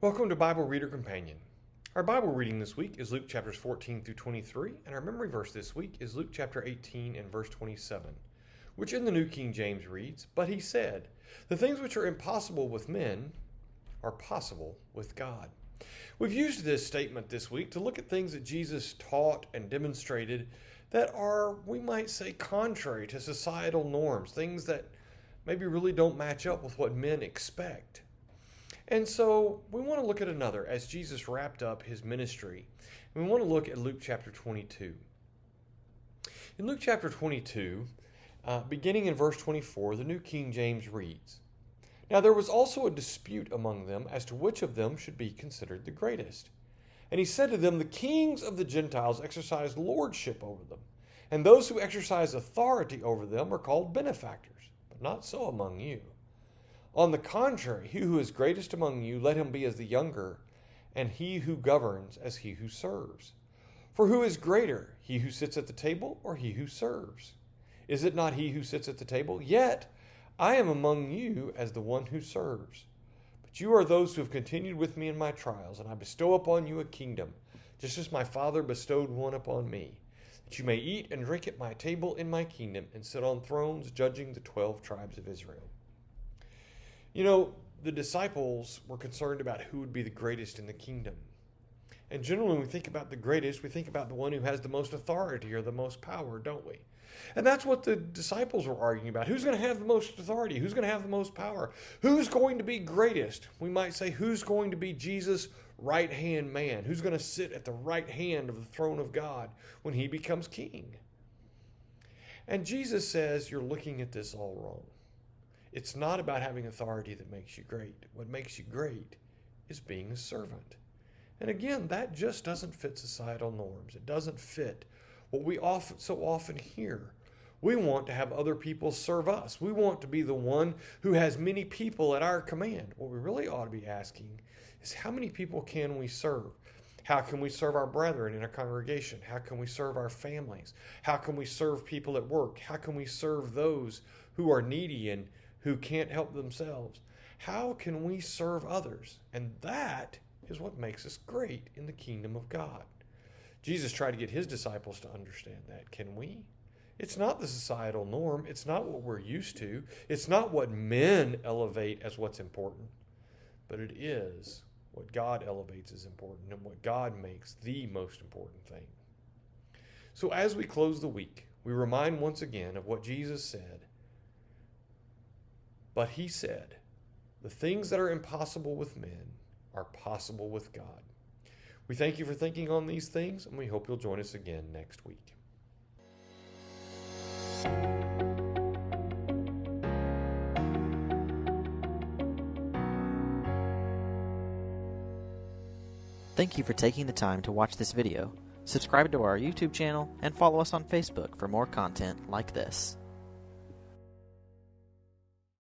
Welcome to Bible Reader Companion. Our Bible reading this week is Luke chapters 14 through 23, and our memory verse this week is Luke chapter 18 and verse 27, which in the New King James reads, "But he said, the things which are impossible with men are possible with God." We've used this statement this week to look at things that Jesus taught and demonstrated that are, we might say, contrary to societal norms, things that maybe really don't match up with what men expect. And so we want to look at another as Jesus wrapped up his ministry. And we want to look at Luke chapter 22. In Luke chapter 22, beginning in verse 24, the New King James reads, "Now there was also a dispute among them as to which of them should be considered the greatest. And he said to them, the kings of the Gentiles exercise lordship over them, and those who exercise authority over them are called benefactors, but not so among you. On the contrary, he who is greatest among you, let him be as the younger, and he who governs as he who serves. For who is greater, he who sits at the table or he who serves? Is it not he who sits at the table? Yet I am among you as the one who serves. But you are those who have continued with me in my trials, and I bestow upon you a kingdom, just as my Father bestowed one upon me, that you may eat and drink at my table in my kingdom, and sit on thrones judging the 12 tribes of Israel." You know, the disciples were concerned about who would be the greatest in the kingdom. And generally, when we think about the greatest, we think about the one who has the most authority or the most power, don't we? And that's what the disciples were arguing about. Who's going to have the most authority? Who's going to have the most power? Who's going to be greatest? We might say, who's going to be Jesus' right-hand man? Who's going to sit at the right hand of the throne of God when he becomes king? And Jesus says, you're looking at this all wrong. It's not about having authority that makes you great. What makes you great is being a servant. And again, that just doesn't fit societal norms. It doesn't fit what we so often hear. We want to have other people serve us. We want to be the one who has many people at our command. What we really ought to be asking is, how many people can we serve? How can we serve our brethren in a congregation? How can we serve our families? How can we serve people at work? How can we serve those who are needy and who can't help themselves? How can we serve others? And that is what makes us great in the kingdom of God. Jesus tried to get his disciples to understand that. Can we? It's not the societal norm. It's not what we're used to. It's not what men elevate as what's important. But it is what God elevates as important and what God makes the most important thing. So as we close the week, we remind once again of what Jesus said. But he said, the things that are impossible with men are possible with God. We thank you for thinking on these things, and we hope you'll join us again next week. Thank you for taking the time to watch this video. Subscribe to our YouTube channel and follow us on Facebook for more content like this.